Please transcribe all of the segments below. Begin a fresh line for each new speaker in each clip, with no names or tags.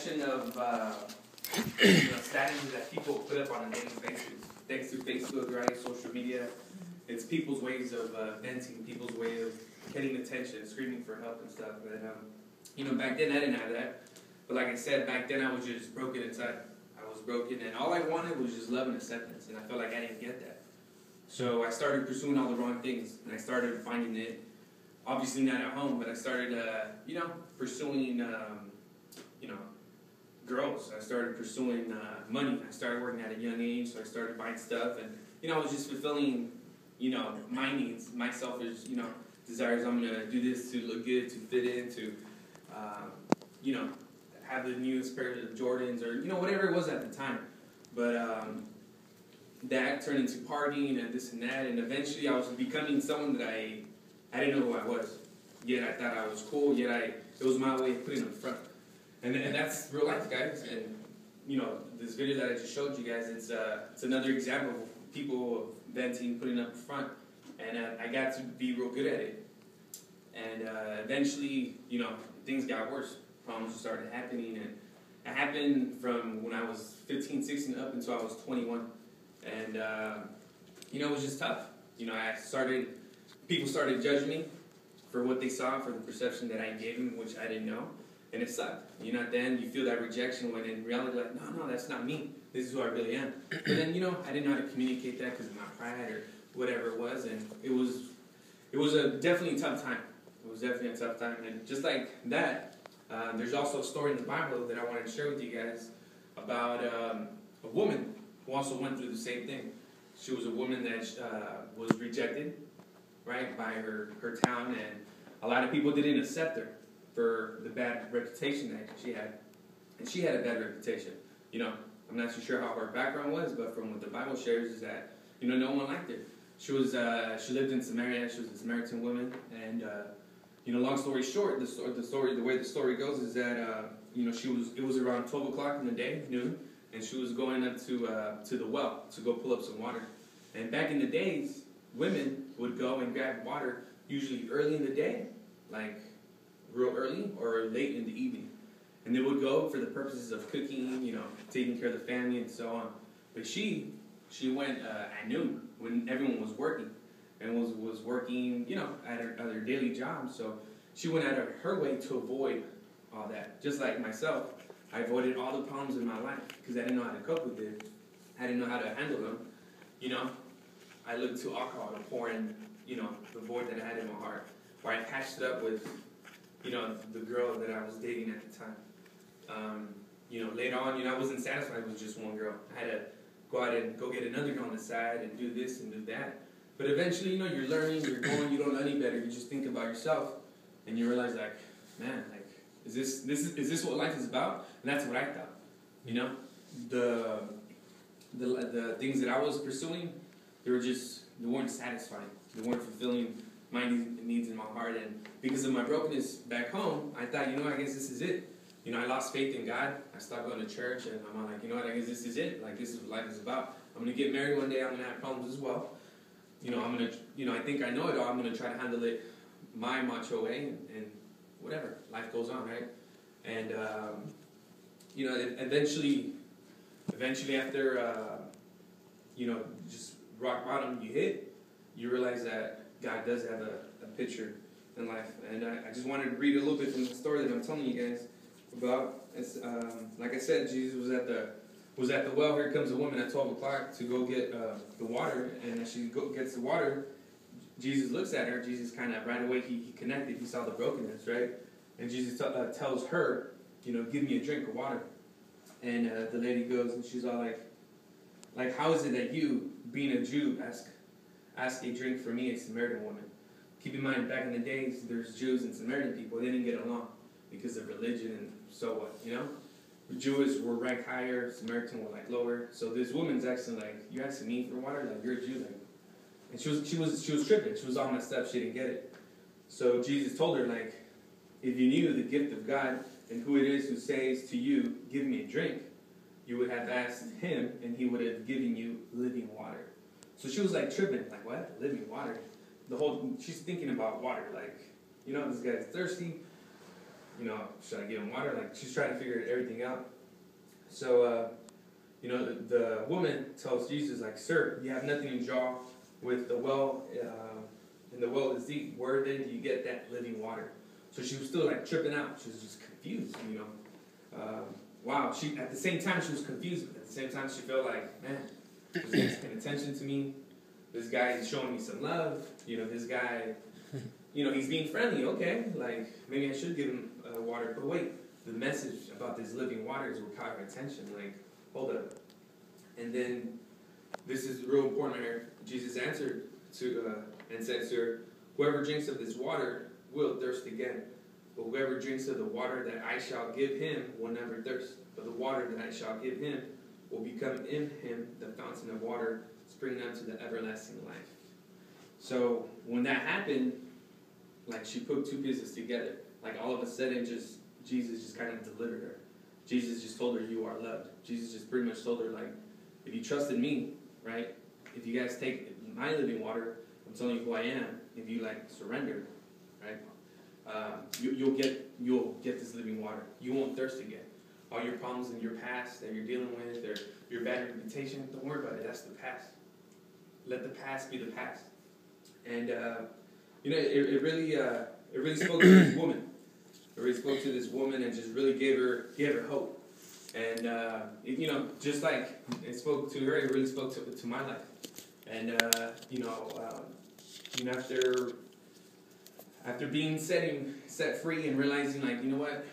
collection of statuses that people put up on a daily basis. Thanks to Facebook, right, social media. It's people's ways of venting, people's way of getting attention, screaming for help and stuff. But, back then I didn't have that. But like I said, back then I was just broken inside. I was broken, and all I wanted was just love and acceptance, and I felt like I didn't get that. So I started pursuing all the wrong things, and I started finding it, obviously not at home, but I started, pursuing, girls. I started pursuing money. I started working at a young age, so I started buying stuff, and, I was just fulfilling, my needs, my selfish, desires. I'm going to do this to look good, to fit in, to, have the newest pair of Jordans, or, whatever it was at the time. But that turned into partying and this and that, and eventually I was becoming someone that I didn't know who I was. Yet I thought I was cool, yet it was my way of putting up front. And that's real life, guys. And, this video that I just showed you guys, it's another example of people venting, putting up front. And I got to be real good at it. And eventually, things got worse. Problems started happening. And it happened from when I was 15, 16 up until I was 21. And, it was just tough. People started judging me for what they saw, for the perception that I gave them, which I didn't know. And it sucked. Then you feel that rejection when in reality, like, no, that's not me. This is who I really am. But then, I didn't know how to communicate that because of my pride or whatever it was. And it was definitely a tough time. It was definitely a tough time. And just like that, there's also a story in the Bible that I wanted to share with you guys about a woman who also went through the same thing. She was a woman that was rejected, right, by her town, and a lot of people didn't accept her for the bad reputation that she had. And she had a bad reputation. I'm not too sure how her background was, but from what the Bible shares is that, no one liked her. She lived in Samaria. She was a Samaritan woman, and long story short, the way the story goes is that it was around 12 o'clock in the day, noon, and she was going up to the well to go pull up some water. And back in the days, women would go and grab water usually early in the day, like real early, or late in the evening. And they would go for the purposes of cooking, taking care of the family and so on. But she went at noon when everyone was working, and was working, at her daily job. So she went out of her way to avoid all that. Just like myself, I avoided all the problems in my life because I didn't know how to cope with it. I didn't know how to handle them. I looked to alcohol to pour in, the void that I had in my heart. Or I patched it up with, the girl that I was dating at the time. Later on, I wasn't satisfied with just one girl. I had to go out and go get another girl on the side and do this and do that. But eventually, you're learning, you're going, you don't know any better. You just think about yourself, and you realize, like, man, like, is this what life is about? And that's what I thought. The things that I was pursuing, they weren't satisfying. They weren't fulfilling my needs in my heart. And because of my brokenness back home, I thought, I guess this is it. I lost faith in God. I stopped going to church, and I'm like, I guess this is it. Like, this is what life is about. I'm going to get married one day. I'm going to have problems as well. I'm going to, I think I know it all. I'm going to try to handle it my macho way, and whatever. Life goes on, right? And, eventually after, just rock bottom you hit, you realize that God does have a picture in life. And I just wanted to read a little bit from the story that I'm telling you guys about. It's, like I said, Jesus was at the well. Here comes a woman at 12 o'clock to go get the water. And as she gets the water, Jesus looks at her. Jesus kind of, right away, he connected. He saw the brokenness, right? And Jesus tells her, give me a drink of water. And the lady goes, and she's all like, how is it that you, being a Jew, ask a drink for me, a Samaritan woman? Keep in mind, back in the days, there's Jews and Samaritan people. They didn't get along because of religion and so what, The Jews were ranked higher, Samaritan were lower. So this woman's asking you asking me for water? Like, you're a Jew, and she was tripping. She was all messed up. She didn't get it. So Jesus told her, if you knew the gift of God and who it is who says to you, give me a drink, you would have asked him, and he would have given you living water. So she was tripping, what? Living water? She's thinking about water, this guy's thirsty. should I give him water? Like, she's trying to figure everything out. So, the woman tells Jesus, like, sir, you have nothing to draw with the well, and the well is deep. Where then do you get that living water? So she was still, like, tripping out. She was just confused, Wow. At the same time, she was confused, but at the same time, she felt like, man, this guy's paying attention to me. This guy is showing me some love. This guy, he's being friendly. Okay, like, maybe I should give him water. But wait, the message about this living water is what caught her attention. Like, hold up. And then, this is real important here. Jesus answered and said to her, whoever drinks of this water will thirst again. But whoever drinks of the water that I shall give him will never thirst. But the water that I shall give him will become in him the fountain of water, springing up to the everlasting life. So when that happened, like, she put two pieces together. Like, all of a sudden, Jesus just kind of delivered her. Jesus just told her, you are loved. Jesus just pretty much told her, like, if you trust in me, right? If you guys take my living water, I'm telling you who I am. If you, like, surrender, right? You'll get this living water. You won't thirst again. All your problems in your past that you're dealing with, or your bad reputation, don't worry about it. That's the past. Let the past be the past. And it really spoke to this woman. It really spoke to this woman and just really gave her hope. And just like it spoke to her, it really spoke to my life. And after being set free and realizing, like, you know what,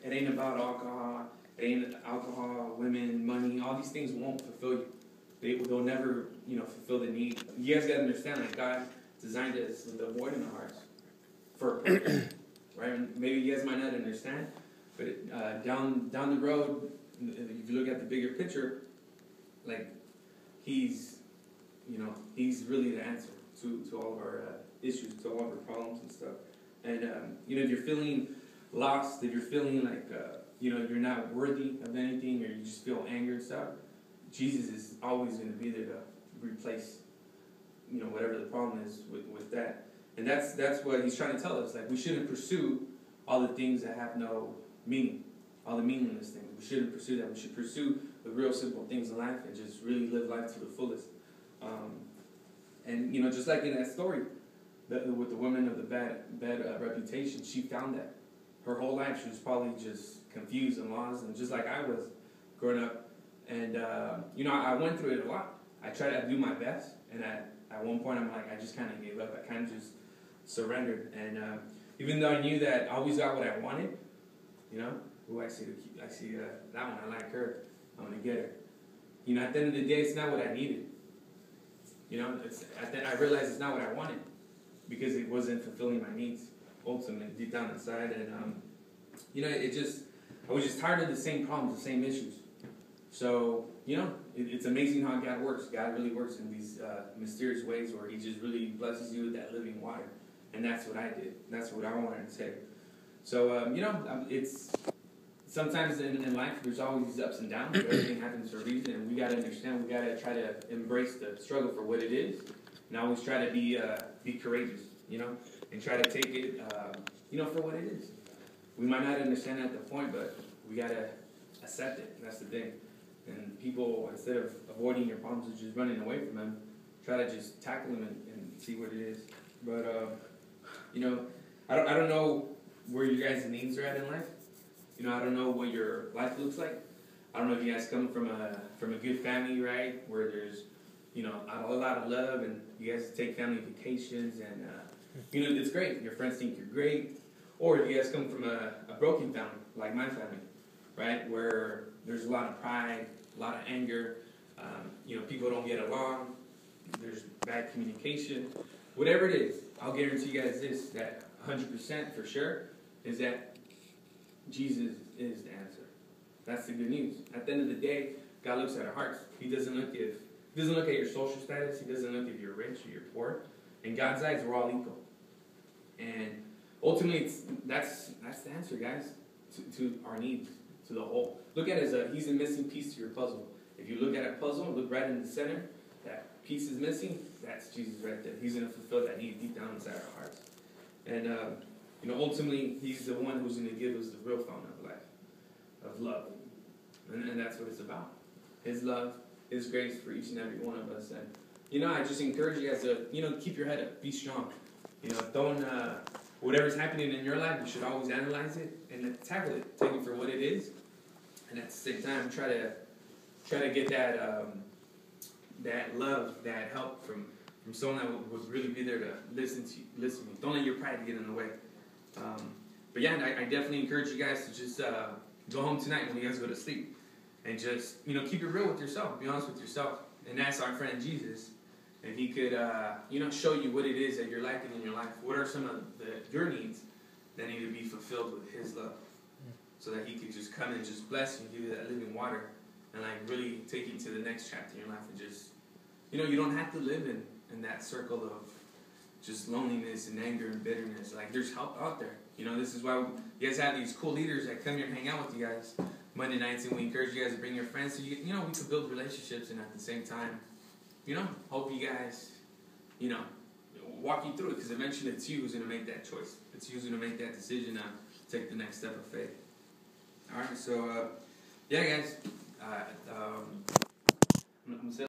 it ain't about alcohol. It ain't alcohol, women, money. All these things won't fulfill you. They'll never, fulfill the need. You guys gotta understand, like, God designed us with a void in our hearts for a purpose, right? And maybe you guys might not understand, but down the road, if you look at the bigger picture, like, He's really the answer to all of our issues, to all of our problems and stuff. And if you're feeling lost, if you're feeling like you're not worthy of anything, or you just feel anger and stuff, Jesus is always going to be there to replace, whatever the problem is with that. And that's what he's trying to tell us. Like, we shouldn't pursue all the things that have no meaning, all the meaningless things. We shouldn't pursue that. We should pursue the real simple things in life and just really live life to the fullest. And just like in that story, with the woman of the bad reputation, she found that. Her whole life, she was probably just confused and lost, and just like I was growing up. And, I went through it a lot. I tried to do my best, and at one point, I'm like, I just kind of gave up. I kind of just surrendered. And even though I knew that I always got what I wanted, I see that one, I like her, I'm going to get her. At the end of the day, it's not what I needed. I realized it's not what I wanted, because it wasn't fulfilling my needs, ultimately, deep down inside. And, I was just tired of the same problems, the same issues. So, it's amazing how God works. God really works in these mysterious ways where He just really blesses you with that living water. And that's what I did. That's what I wanted to say. So, it's sometimes in life, there's always these ups and downs, but everything happens for a reason. And we got to understand, we got to try to embrace the struggle for what it is. And always try to be courageous, and try to take it, for what it is. We might not understand at the point, but we got to accept it. That's the thing. And people, instead of avoiding your problems or just running away from them, try to just tackle them and see what it is. But, I don't know where you guys' needs are at in life. I don't know what your life looks like. I don't know if you guys come from a good family, right, where there's, a lot of love, and you guys take family vacations, and, it's great. Your friends think you're great. Or if you guys come from a broken family, like my family, right, where there's a lot of pride, a lot of anger, people don't get along, there's bad communication. Whatever it is, I'll guarantee you guys this, that 100% for sure, is that Jesus is the answer. That's the good news. At the end of the day, God looks at our hearts. He doesn't look at your social status. He doesn't look if you're rich or you're poor. In God's eyes, we're all equal. And ultimately, that's the answer, guys, to our needs, to the whole. Look at it as he's a missing piece to your puzzle. If you look at a puzzle, look right in the center, that piece is missing, that's Jesus right there. He's going to fulfill that need deep down inside our hearts. And, ultimately, He's the one who's going to give us the real fountain of life, of love. And that's what it's about. His love, His grace for each and every one of us. And, I just encourage you guys to, keep your head up. Be strong. Don't, whatever's happening in your life, you should always analyze it and tackle it. Take it for what it is. And at the same time, try to get that love, that help from someone that would really be there to listen to you. Don't let your pride get in the way. But yeah, I definitely encourage you guys to just go home tonight when you guys go to sleep. And just, keep it real with yourself. Be honest with yourself. And ask our friend Jesus if He could, show you what it is that you're lacking in your life. What are some of your needs that need to be fulfilled with His love? So that He could just come and just bless you, give you that living water, and really take you to the next chapter in your life. And just, you don't have to live in that circle of just loneliness and anger and bitterness. There's help out there. This is why you guys have these cool leaders that come here and hang out with you guys Monday nights, and we encourage you guys to bring your friends so we can build relationships, and at the same time, hope you guys, walk you through it, because eventually it's you who's going to make that choice. It's you who's going to make that decision to take the next step of faith. All right, so yeah, guys, I'm